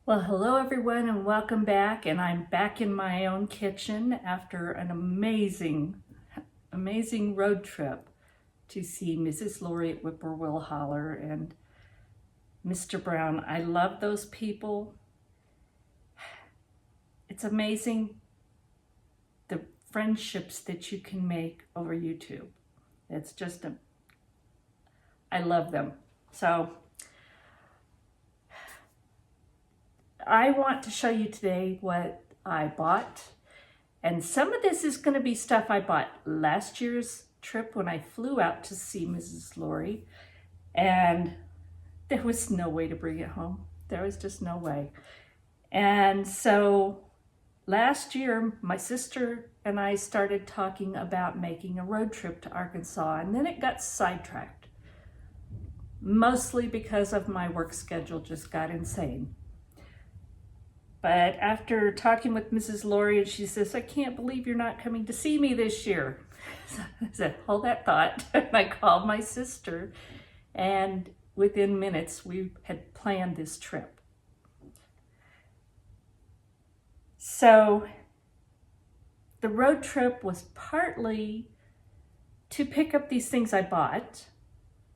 Well, hello everyone and welcome back. And I'm back in my own kitchen after an amazing road trip to see Mrs. Lori at Whippoorwill Holler and Mr. Brown. I love those people. It's amazing the friendships that you can make over YouTube. It's just I love them. So I want to show you today what I bought. And some of this is going to be stuff I bought last year's trip when I flew out to see Mrs. Lori. And there was no way to bring it home. There was just no way. And so last year, my sister and I started talking about making a road trip to Arkansas. And then it got sidetracked. Mostly because of my work schedule just got insane. But after talking with Mrs. Lori, and she says, I can't believe you're not coming to see me this year. So I said, hold that thought. And I called my sister, and within minutes, we had planned this trip. So the road trip was partly to pick up these things I bought,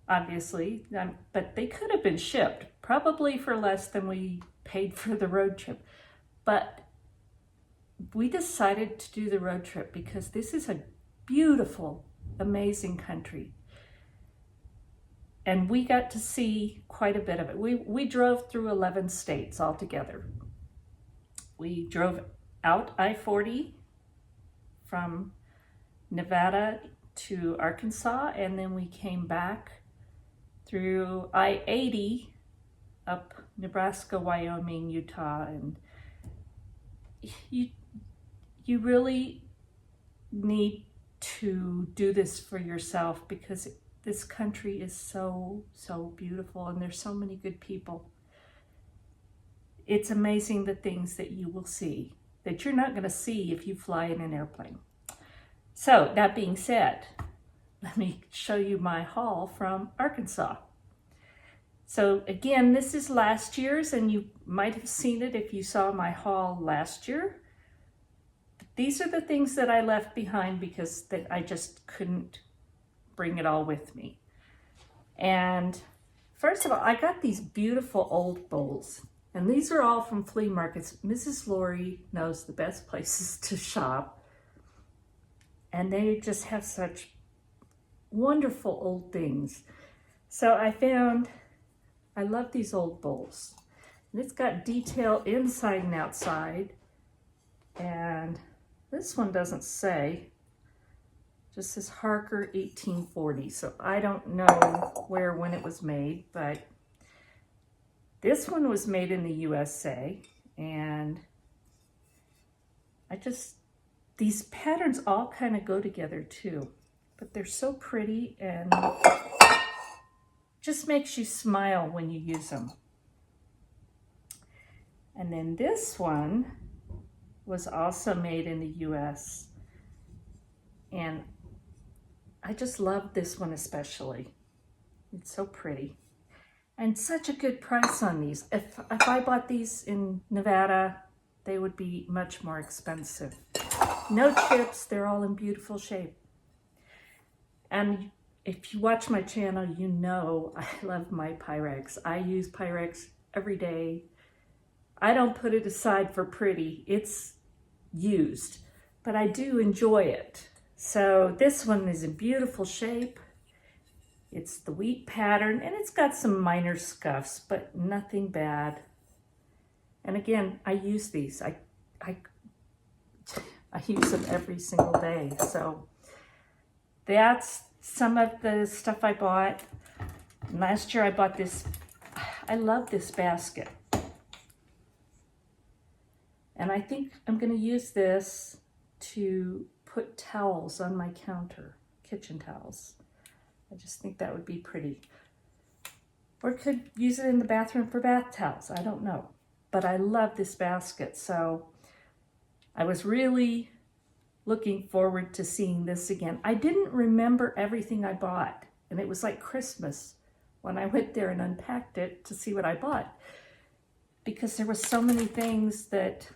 obviously, but they could have been shipped, probably for less than we paid for the road trip. But we decided to do the road trip because this is a beautiful, amazing country. And we got to see quite a bit of it. We drove through 11 states altogether. We drove out I-40 from Nevada to Arkansas, and then we came back through I-80 up Nebraska, Wyoming, Utah, and you really need to do this for yourself because this country is so beautiful and there's so many good people. It's amazing the things that you will see that you're not going to see if you fly in an airplane. So that being said, let me show you my haul from Arkansas. So again, this is last year's, and you might have seen it if you saw my haul last year. But these are the things that I left behind because I just couldn't bring it all with me. And first of all, I got these beautiful old bowls, and these are all from flea markets. Mrs. Lori knows the best places to shop, and they just have such wonderful old things. So I love these old bowls. And it's got detail inside and outside. And this one doesn't say, just says Harker 1840. So I don't know when it was made, but this one was made in the USA. And these patterns all kind of go together too. But they're so pretty and just makes you smile when you use them. And then this one was also made in the US. And I just love this one especially. It's so pretty. And such a good price on these. If I bought these in Nevada, they would be much more expensive. No chips, they're all in beautiful shape. And if you watch my channel, you know I love my Pyrex. I use Pyrex every day. I don't put it aside for pretty. It's used, but I do enjoy it. So this one is in beautiful shape. It's the wheat pattern, and it's got some minor scuffs, but nothing bad. And again, I use these. I use them every single day. So that's some of the stuff I bought. Last year I bought this. I love this basket. And I think I'm going to use this to put towels on my counter, kitchen towels. I just think that would be pretty. Or could use it in the bathroom for bath towels. I don't know. But I love this basket. So I was really looking forward to seeing this again. I didn't remember everything I bought, and it was like Christmas when I went there and unpacked it to see what I bought. because there were so many things that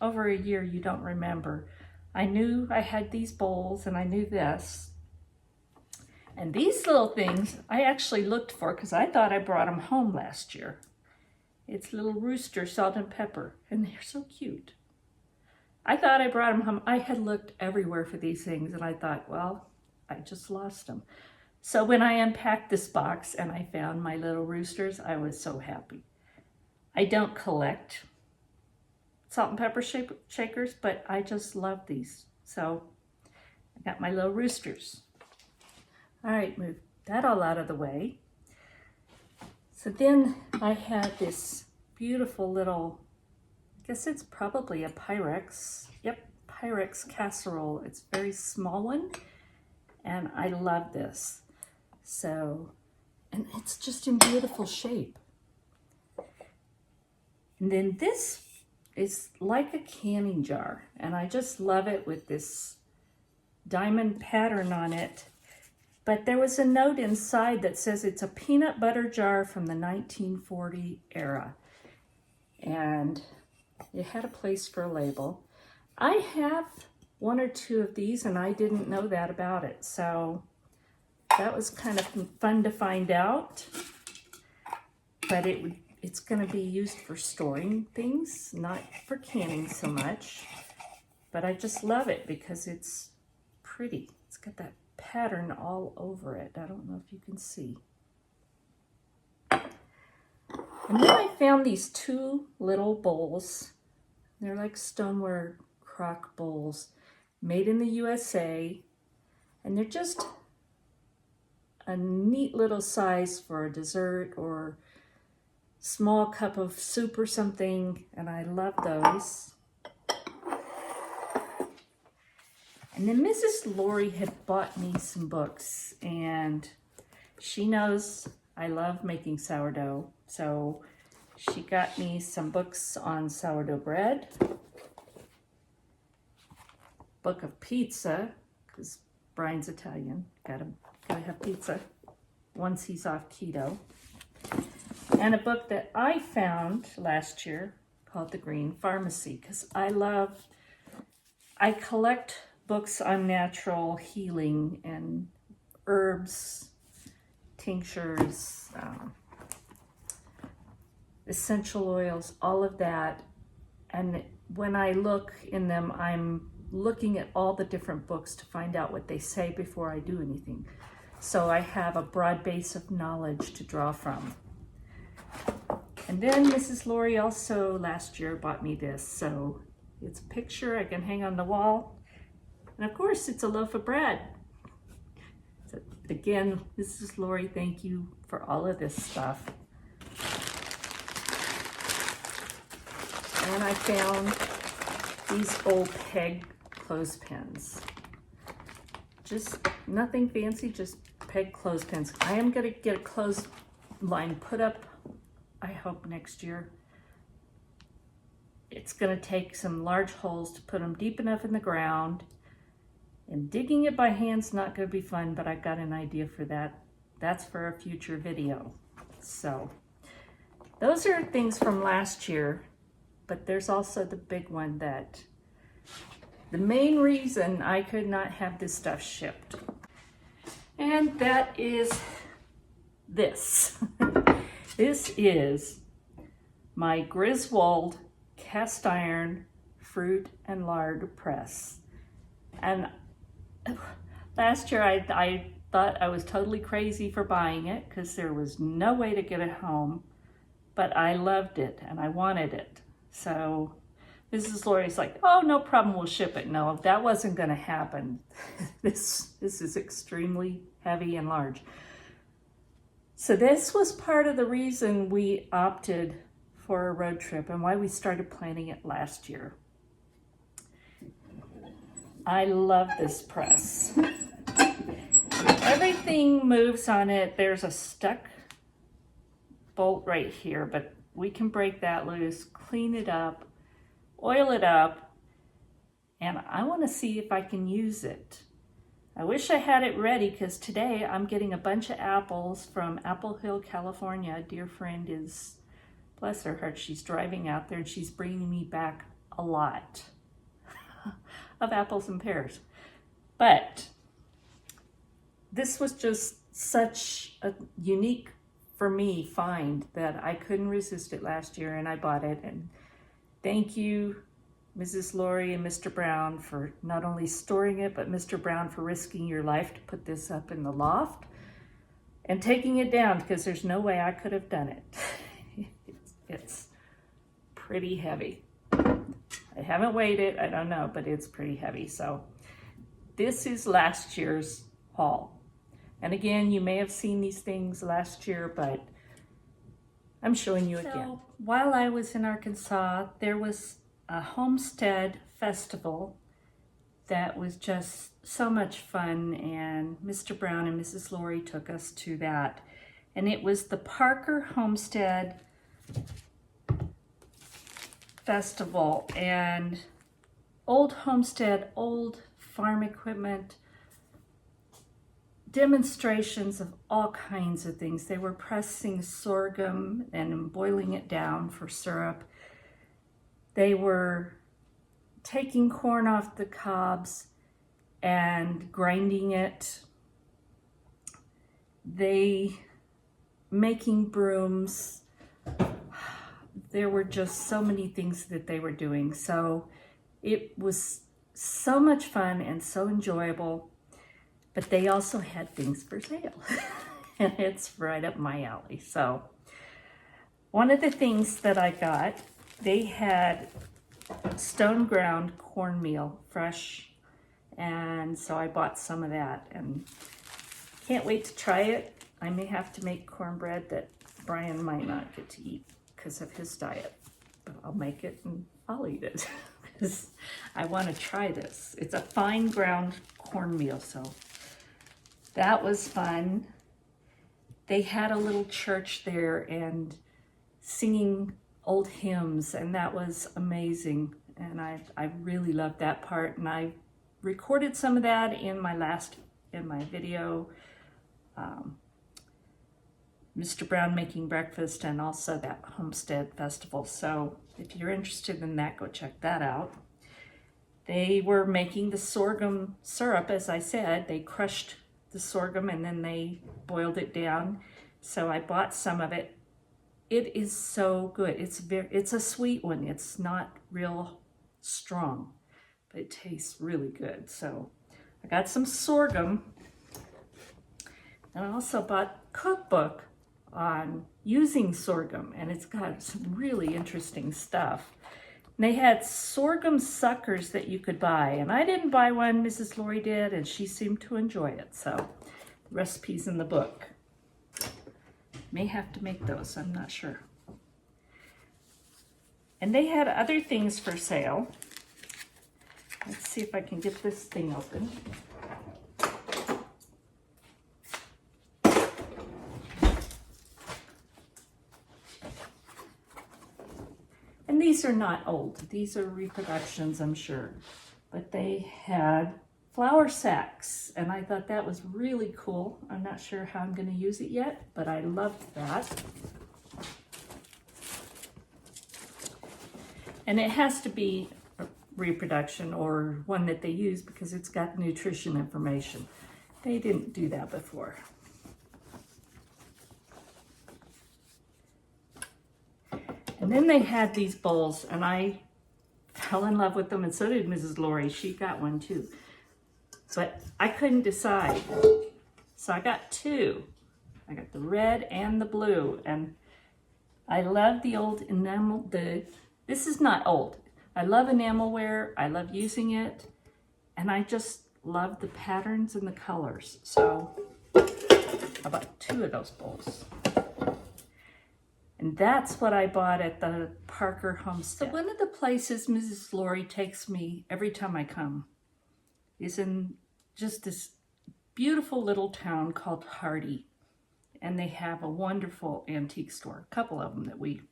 over a year you don't remember. I knew I had these bowls and I knew this. And these little things I actually looked for because I thought I brought them home last year. It's little rooster salt and pepper, and they're so cute. I thought I brought them home. I had looked everywhere for these things, and I thought, well, I just lost them. So when I unpacked this box and I found my little roosters, I was so happy. I don't collect salt and pepper shakers, but I just love these. So I got my little roosters. All right, move that all out of the way. So then I had this beautiful little, I guess it's probably a Pyrex. Yep, Pyrex Casserole. It's a very small one, and I love this. So, and it's just in beautiful shape. And then this is like a canning jar, and I just love it with this diamond pattern on it. But there was a note inside that says it's a peanut butter jar from the 1940 era. And it had a place for a label. I have one or two of these and I didn't know that about it. So that was kind of fun to find out. But it's going to be used for storing things, not for canning so much. But I just love it because it's pretty. It's got that pattern all over it. I don't know if you can see. And then I found these two little bowls. They're like Stoneware Croc bowls, made in the USA. And they're just a neat little size for a dessert or small cup of soup or something. And I love those. And then Mrs. Lori had bought me some books, and she knows I love making sourdough. So she got me some books on sourdough bread, book of pizza, because Brian's Italian, gotta have pizza once he's off keto, and a book that I found last year called The Green Pharmacy, because I collect books on natural healing and herbs, tinctures, essential oils, all of that. And when I look in them, I'm looking at all the different books to find out what they say before I do anything. So I have a broad base of knowledge to draw from. And then Mrs. Lori also last year bought me this. So it's a picture I can hang on the wall. And of course, it's a loaf of bread. So again, Mrs. Lori, thank you for all of this stuff. And I found these old peg clothespins. Just nothing fancy, just peg clothespins. I am going to get a clothesline put up, I hope, next year. It's going to take some large holes to put them deep enough in the ground. And digging it by hand's not going to be fun, but I got an idea for that. That's for a future video. So those are things from last year, but there's also the big one that the main reason I could not have this stuff shipped. And that is this. This is my Griswold cast iron fruit and lard press. And last year I thought I was totally crazy for buying it because there was no way to get it home, but I loved it and I wanted it. So Mrs. Lori's like, oh, no problem, we'll ship it. No, that wasn't going to happen. This is extremely heavy and large. So this was part of the reason we opted for a road trip and why we started planning it last year. I love this press. Everything moves on it. There's a stuck bolt right here, but we can break that loose, clean it up, oil it up, and I want to see if I can use it. I wish I had it ready because today I'm getting a bunch of apples from Apple Hill, California. A dear friend is bless her heart, she's driving out there and she's bringing me back a lot of apples and pears. But this was just such a unique, for me, find that I couldn't resist it last year, and I bought it. And thank you, Mrs. Lori and Mr. Brown, for not only storing it, but Mr. Brown for risking your life to put this up in the loft and taking it down, because there's no way I could have done it. It's pretty heavy. I haven't weighed it, I don't know, but it's pretty heavy. So this is last year's haul. And again, you may have seen these things last year, but I'm showing you again. So, while I was in Arkansas, there was a homestead festival that was just so much fun, and Mr. Brown and Mrs. Lori took us to that. And it was the Parker Homestead Festival, and old homestead, old farm equipment, demonstrations of all kinds of things. They were pressing sorghum and boiling it down for syrup. They were taking corn off the cobs and grinding it. They making brooms. There were just so many things that they were doing. So it was so much fun and so enjoyable. But they also had things for sale, and it's right up my alley. So one of the things that I got, they had stone ground cornmeal, fresh, and so I bought some of that, and can't wait to try it. I may have to make cornbread that Brian might not get to eat because of his diet, but I'll make it and I'll eat it because I want to try this. It's a fine ground cornmeal, so that was fun. They had a little church there and singing old hymns, and that was amazing. And I really loved that part. And I recorded some of that in my video, Mr. Brown making breakfast, and also that Homestead Festival. So if you're interested in that, go check that out. They were making the sorghum syrup, as I said. They crushed the sorghum and then they boiled it down. So I bought some of it. It is so good. It's a sweet one. It's not real strong, but it tastes really good. So I got some sorghum, and I also bought a cookbook on using sorghum, and it's got some really interesting stuff. And they had sorghum suckers that you could buy, and I didn't buy one. Mrs. Lori did, and she seemed to enjoy it. So the recipe's in the book. May have to make those, I'm not sure. And they had other things for sale. Let's see if I can get this thing open. And these are not old. These are reproductions, I'm sure. But they had flour sacks, and I thought that was really cool. I'm not sure how I'm going to use it yet, but I loved that. And it has to be a reproduction or one that they use because it's got nutrition information. They didn't do that before. And then they had these bowls, and I fell in love with them, and so did Mrs. Lori. She got one too. But I couldn't decide. So I got two. I got the red and the blue. And I love the old enamel. This is not old. I love enamelware. I love using it. And I just love the patterns and the colors. So I bought two of those bowls. And that's what I bought at the Parker Homestead. So one of the places Mrs. Lori takes me every time I come is in just this beautiful little town called Hardy. And they have a wonderful antique store, a couple of them that we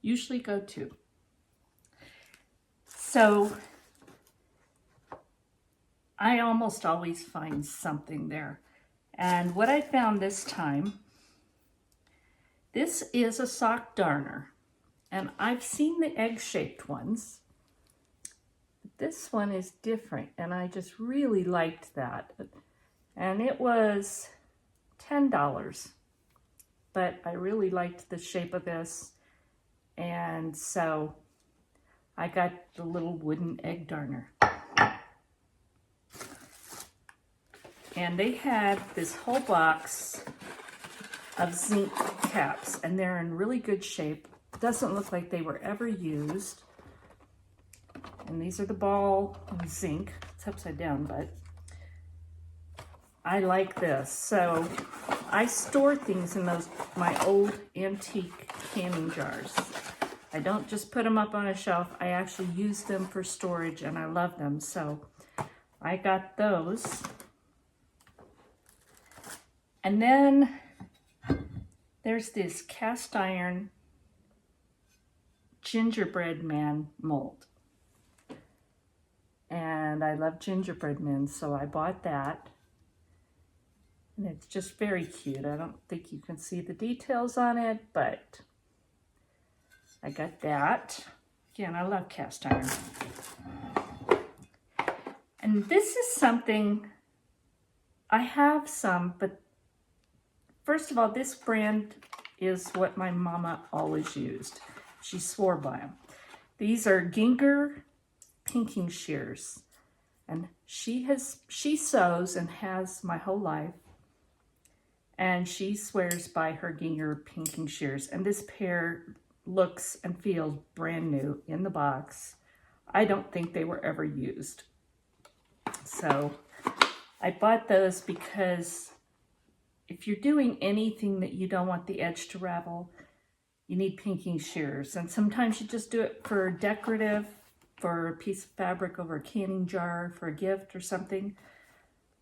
usually go to. So I almost always find something there. And what I found this time This is a sock darner, and I've seen the egg-shaped ones. This one is different, and I just really liked that. And it was $10, but I really liked the shape of this, and so I got the little wooden egg darner. And they had this whole box of zinc caps, and they're in really good shape. Doesn't look like they were ever used. And these are the ball and zinc. It's upside down, but I like this. So I store things in my old antique canning jars. I don't just put them up on a shelf. I actually use them for storage, and I love them. So I got those. And then there's this cast iron gingerbread man mold. And I love gingerbread men, so I bought that. And it's just very cute. I don't think you can see the details on it, but I got that. Again, I love cast iron. And this is something, I have some, but first of all, this brand is what my mama always used. She swore by them. These are Ginger pinking shears, and she sews and has my whole life, and she swears by her Ginger pinking shears. And this pair looks and feels brand new in the box. I don't think they were ever used. So I bought those because if you're doing anything that you don't want the edge to ravel, you need pinking shears. And sometimes you just do it for decorative, for a piece of fabric over a canning jar, for a gift or something.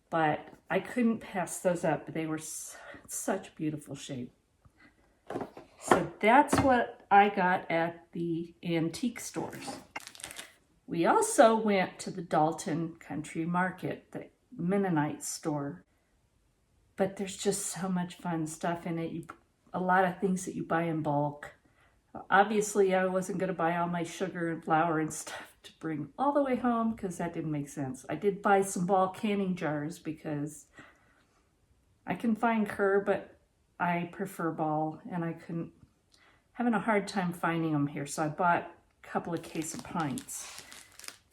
But I couldn't pass those up. They were such beautiful shape. So that's what I got at the antique stores. We also went to the Dalton Country Market, the Mennonite store. But there's just so much fun stuff in it. A lot of things that you buy in bulk. Obviously, I wasn't going to buy all my sugar and flour and stuff to bring all the way home because that didn't make sense. I did buy some ball canning jars because I can find Kerr, but I prefer ball, and I couldn't, having a hard time finding them here. So I bought a couple of case of pints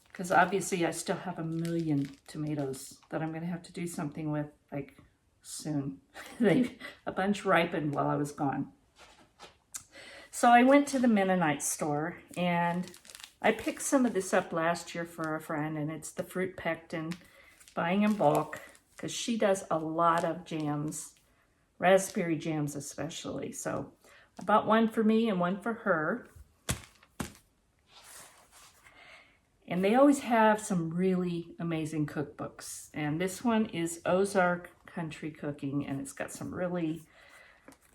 because obviously I still have a million tomatoes that I'm going to have to do something with, like, soon. A bunch ripened while I was gone. So I went to the Mennonite store, and I picked some of this up last year for a friend, and it's the fruit pectin, buying in bulk, because she does a lot of jams, raspberry jams especially. So I bought one for me and one for her. And they always have some really amazing cookbooks. And this one is Ozark Country Cooking, and it's got some really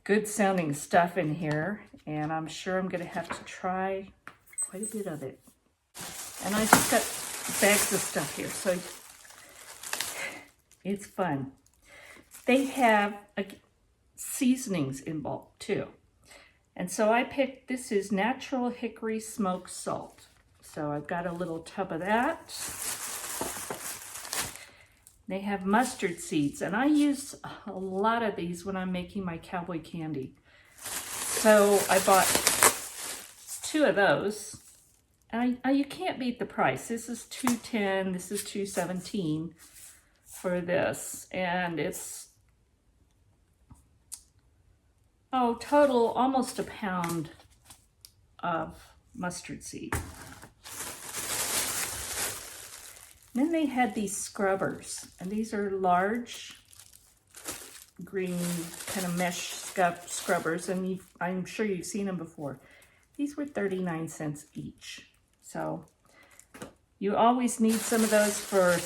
good sounding stuff in here, and I'm sure I'm gonna have to try quite a bit of it. And I just got bags of stuff here, so it's fun. They have seasonings in bulk too, and so I picked, this is natural hickory smoked salt, so I've got a little tub of that. They have mustard seeds, and I use a lot of these when I'm making my cowboy candy. So I bought 2 of those, and you can't beat the price. This is $2.10, this is $2.17 for this, and it's, total almost a pound of mustard seed. Then they had these scrubbers, and these are large green kind of mesh scrubbers, and I'm sure you've seen them before. These were 39 cents each. So you always need some of those for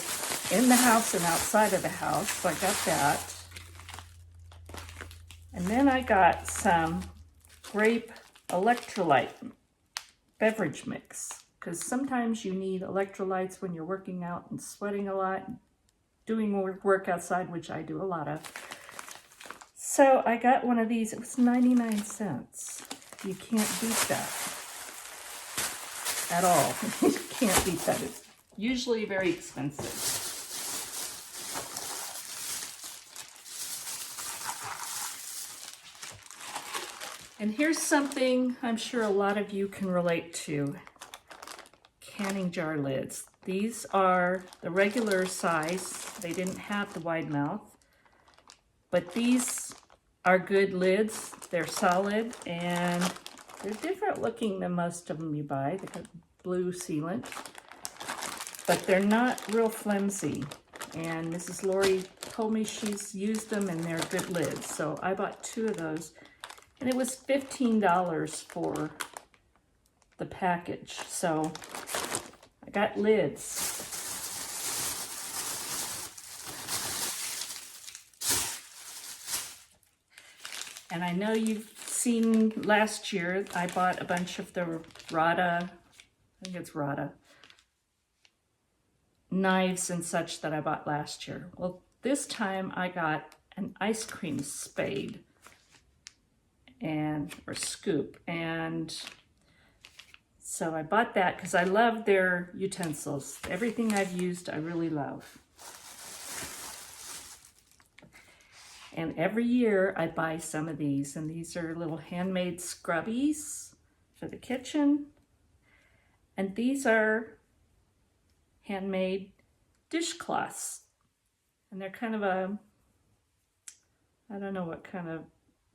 in the house and outside of the house, so I got that. And then I got some Grape Electrolyte beverage mix, because sometimes you need electrolytes when you're working out and sweating a lot, doing work outside, which I do a lot of. So I got one of these. It was 99 cents. You can't beat that at all. You can't beat that. It's usually very expensive. And here's something I'm sure a lot of you can relate to. Canning jar lids. These are the regular size. They didn't have the wide mouth. But these are good lids. They're solid and they're different looking than most of them you buy. They've got blue sealant. But they're not real flimsy. And Mrs. Lori told me she's used them and they're good lids. So I bought 2 of those. And it was $15 for the package. So I got lids. And I know you've seen last year, I bought a bunch of the Rada, I think it's Rada, knives and such that I bought last year. Well, this time I got an ice cream spade or scoop. And so I bought that because I love their utensils. Everything I've used, I really love. And every year I buy some of these, and these are little handmade scrubbies for the kitchen. And these are handmade dishcloths. And they're kind of a, I don't know what kind of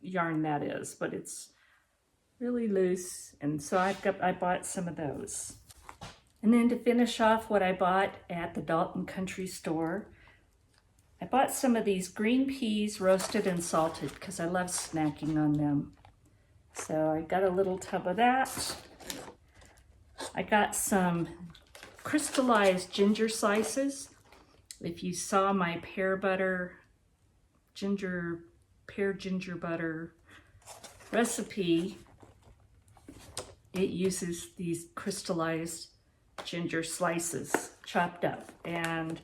yarn that is, but it's really loose. And so I bought some of those. And then to finish off what I bought at the Dalton Country Store, I bought some of these green peas roasted and salted because I love snacking on them. So I got a little tub of that. I got some crystallized ginger slices. If you saw my pear ginger butter recipe, it uses these crystallized ginger slices chopped up, and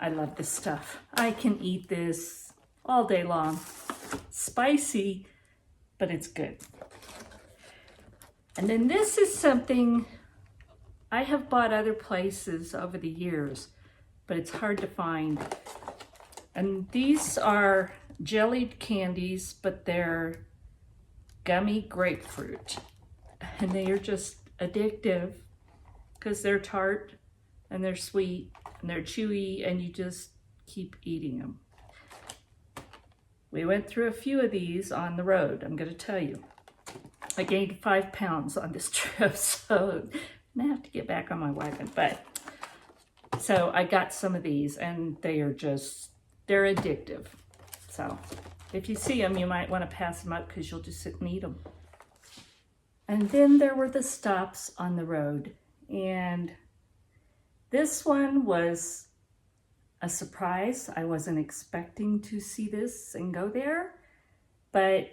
I love this stuff. I can eat this all day long. Spicy, but it's good. And then this is something I have bought other places over the years, but it's hard to find. And these are jellied candies, but they're gummy grapefruit. And they are just addictive because they're tart and they're sweet and they're chewy, and you just keep eating them. We went through a few of these on the road, I'm gonna tell you. I gained 5 pounds on this trip, so I'm gonna have to get back on my wagon. But so I got some of these, and they're addictive. So if you see them, you might want to pass them up because you'll just sit and eat them. And then there were the stops on the road, and this one was a surprise. I wasn't expecting to see this and go there, but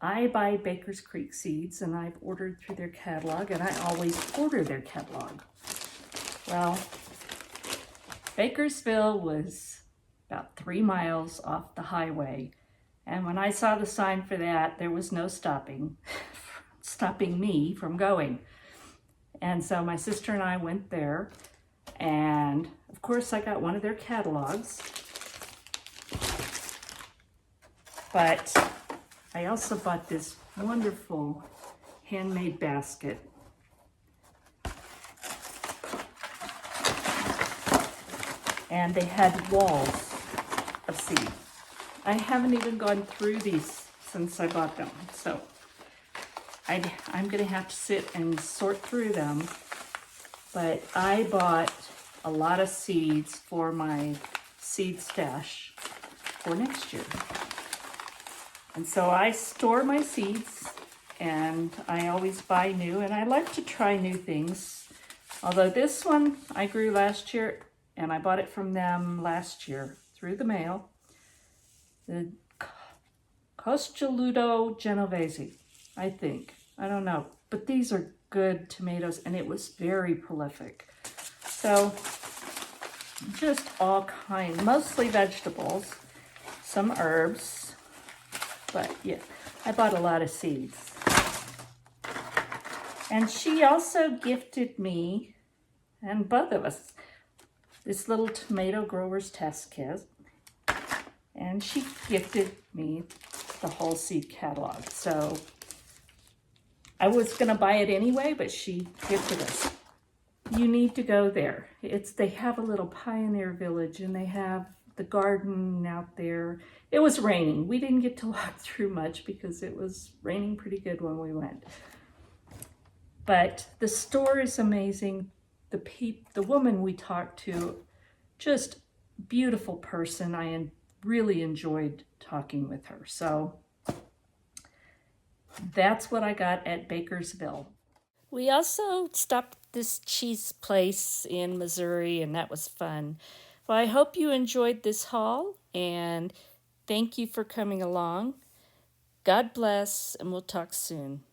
I buy Baker's Creek seeds, and I've ordered through their catalog, and I always order their catalog. Well, Bakersville was about 3 miles off the highway, and when I saw the sign for that, there was no stopping me from going. And so my sister and I went there, and of course I got one of their catalogs, but I also bought this wonderful handmade basket. And they had walls of seed. I haven't even gone through these since I bought them, so I'm gonna have to sit and sort through them. But I bought a lot of seeds for my seed stash for next year. And so I store my seeds, and I always buy new, and I like to try new things. Although this one I grew last year, and I bought it from them last year through the mail. The Coscioluto Genovese, I think. I don't know. But these are good tomatoes, and it was very prolific. So just all kinds, mostly vegetables, some herbs, But yeah, I bought a lot of seeds. And she also gifted me, and both of us, this little tomato grower's test kit. And she gifted me the whole seed catalog. So I was gonna buy it anyway, but she gifted us. You need to go there. They have a little pioneer village, and they have the garden out there. It was raining. We didn't get to walk through much because it was raining pretty good when we went. But the store is amazing. The woman we talked to, just beautiful person. I really enjoyed talking with her. So that's what I got at Bakersville. We also stopped at this cheese place in Missouri, and that was fun. Well, I hope you enjoyed this haul, and thank you for coming along. God bless, and we'll talk soon.